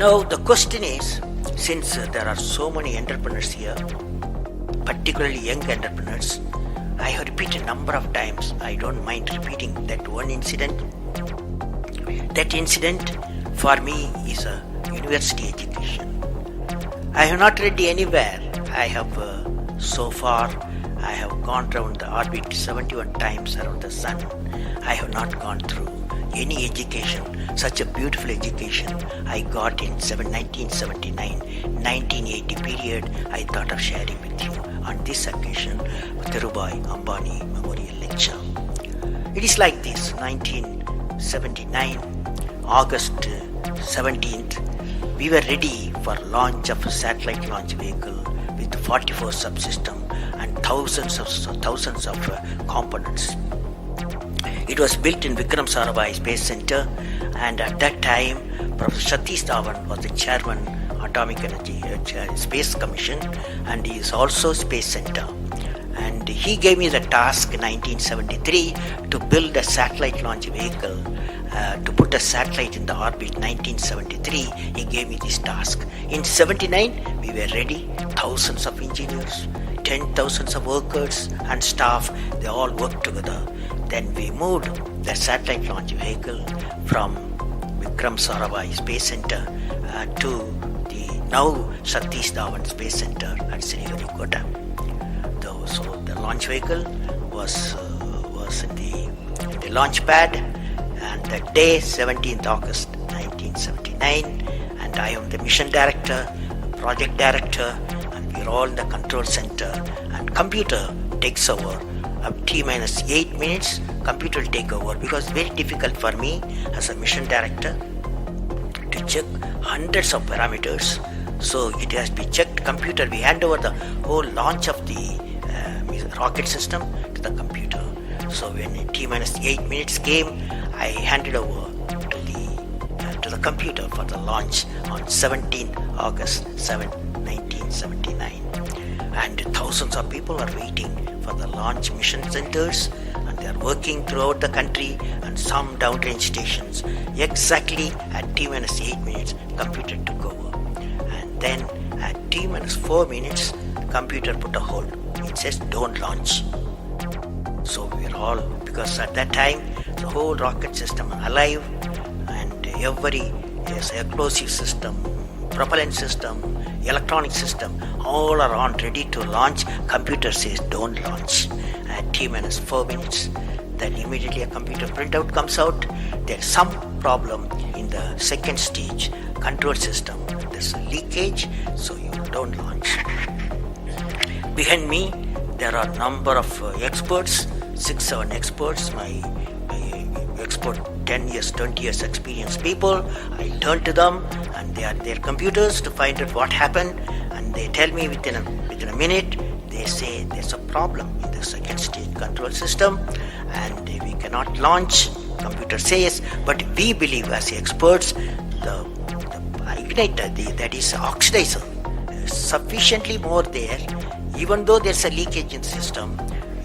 Now the question is, since there are so many entrepreneurs here, particularly young entrepreneurs, I have repeated a number of times, I don't mind repeating that one incident. That incident for me is a university education. I have not read anywhere. I have so far I have gone around the orbit 71 times around the sun. I have not gone through any education, such a beautiful education I got in 1979, 1980 period. I thought of sharing with you on this occasion, Dhirubhai Ambani Memorial Lecture. It is like this: 1979, August 17th, we were ready for launch of a satellite launch vehicle with 44 subsystems and thousands of components. It was built in Vikram Sarabhai Space Center, and at that time Professor Satish Dhawan was the chairman Atomic Energy Space Commission, and he is also Space Center. And he gave me the task in 1973 to build a satellite launch vehicle, to put a satellite in the orbit. 1973 he gave me this task. In 79 we were ready, thousands of engineers, 10,000 of workers and staff, they all worked together. Then we moved the satellite launch vehicle from Vikram Sarabhai Space Center to the now Satish Dhawan Space Center at Sriharikota. So the launch vehicle was in the launch pad, and that day, 17th August 1979, and I am the mission director, project director, and we are all in the control center, and computer takes over. Up T-8 minutes, computer will take over, because it's very difficult for me as a mission director to check hundreds of parameters. So it has to be checked. Computer, we hand over the whole launch of the rocket system to the computer. So when T-8 minutes came, I handed over to the computer for the launch on 17th August 1979. And thousands of people are waiting for the launch mission centers, and they are working throughout the country and some downrange stations. Exactly at T-8 minutes, computer took over. And then at T-4 minutes, computer put a hold. It says don't launch. So we are all, because at that time the whole rocket system alive, and every explosive system, propellant system, electronic system, all are on ready to launch. Computer says don't launch. At T-4 minutes, then immediately a computer printout comes out. There is some problem in the second stage control system. There's a leakage, so you don't launch. Behind me, there are number of experts, 6-7 experts, my expert 10 years, 20 years experienced people. I turn to them, and they are their computers to find out what happened, and they tell me within a minute. They say there's a problem in the second stage control system and we cannot launch. Computer says, but we believe as experts the igniter, that is oxidizer, is sufficiently more there. Even though there's a leakage in the system,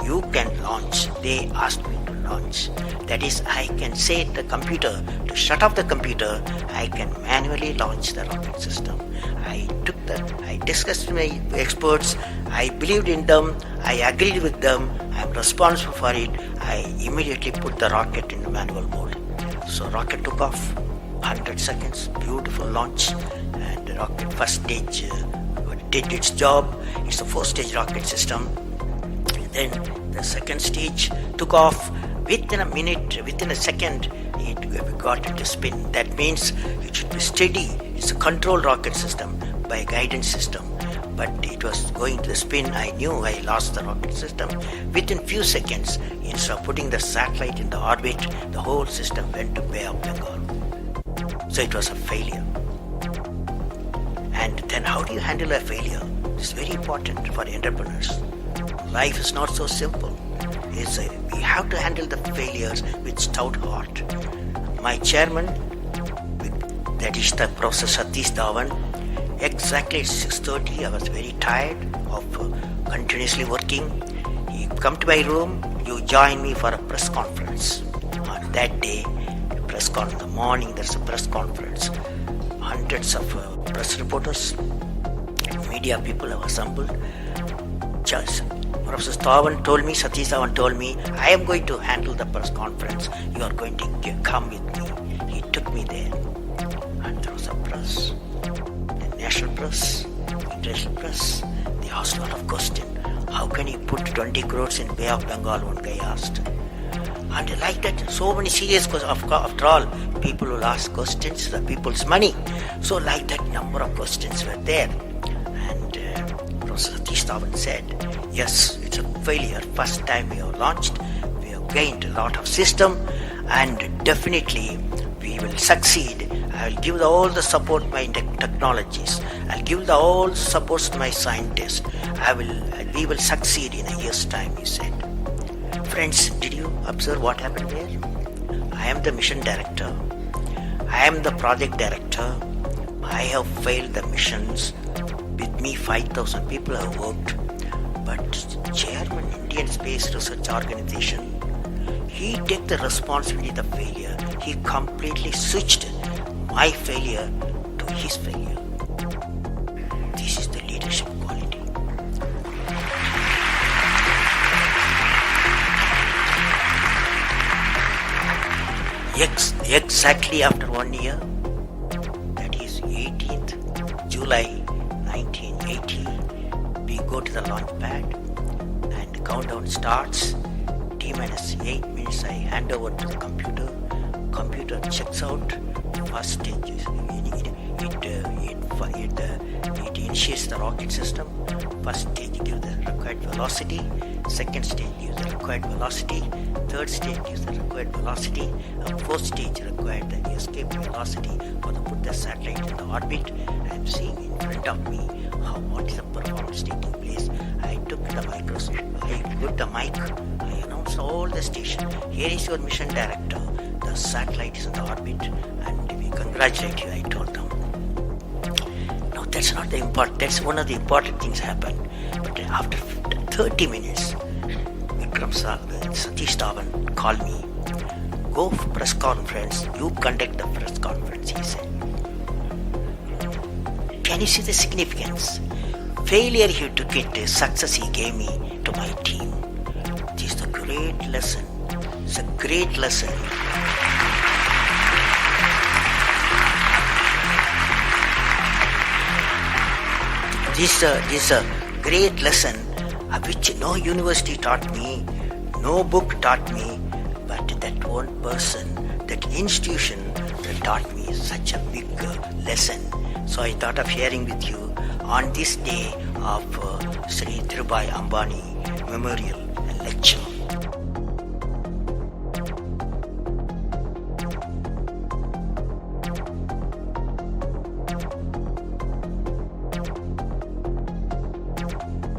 you can launch. They asked me to launch. That is, I can say to the computer to shut off the computer. I can manually launch the rocket system. I discussed with my experts. I believed in them. I agreed with them. I am responsible for it. I immediately put the rocket in manual mode. So rocket took off. 100 seconds, beautiful launch, and the rocket first stage did its job. It's a 4-stage rocket system. Then the second stage took off. Within a minute, within a second, it got it to spin. That means it should be steady. It's a controlled rocket system by a guidance system. But it was going to spin. I knew I lost the rocket system. Within few seconds, instead of putting the satellite in the orbit, the whole system went to Bay of Bengal. So it was a failure. And then how do you handle a failure? It's very important for entrepreneurs. Life is not so simple. We have to handle the failures with stout heart. My chairman, that is the Professor Satish Dhawan, exactly at 6:30, I was very tired of continuously working. He come to my room, you join me for a press conference. On that day, in the morning there's a press conference. hundreds of press reporters, media people have assembled. Professor Satish Dhawan told me, I am going to handle the press conference. You are going to come with me. He took me there. And there was a press, the national press, international press. They asked a lot of questions. How can you put 20 crores in Bay of Bengal? One guy asked. And like that, so many serious questions. After all, people will ask questions, the people's money. So like that, number of questions were there. And Professor Satish Dhawan said, yes, it's a failure. First time we have launched, we have gained a lot of system, and definitely we will succeed. I will give all the support to my technologies. I'll give all supports to my scientists. We will succeed in a year's time, he said. Friends, did you observe what happened there? I am the mission director. I am the project director. I have failed the missions. With me, 5,000 people have worked. But Chairman, Indian Space Research Organization, he took the responsibility of the failure. He completely switched my failure to his failure. This is the leadership quality. Exactly after 1 year, that is 18th July 1980, we go to the launch pad and the countdown starts. T-minus 8 minutes I hand over to the computer. Computer checks out. First stage is it initiates the rocket system. First stage gives the required velocity. Second stage gives the required velocity. Third stage gives the required velocity. And fourth stage required the escape velocity for to put the satellite in the orbit. I am seeing in front of me what is the performance taking place. I took the microscope. I put the mic. I announced all the station. Here is your mission director. The satellite is in the orbit, and we congratulate you, I told them. No, that's not the important. That's one of the important things happened. But after 30 minutes, Satish Dhawan called me. Go for press conference. You conduct the press conference, he said. Can you see the significance? Failure he took it, success he gave me to my team. This is a great lesson. It's a great lesson. This is a great lesson which no university taught me, no book taught me, but that one person, that institution that taught me such a big lesson. So I thought of sharing with you on this day of Sri Dhirubhai Ambani Memorial Lecture.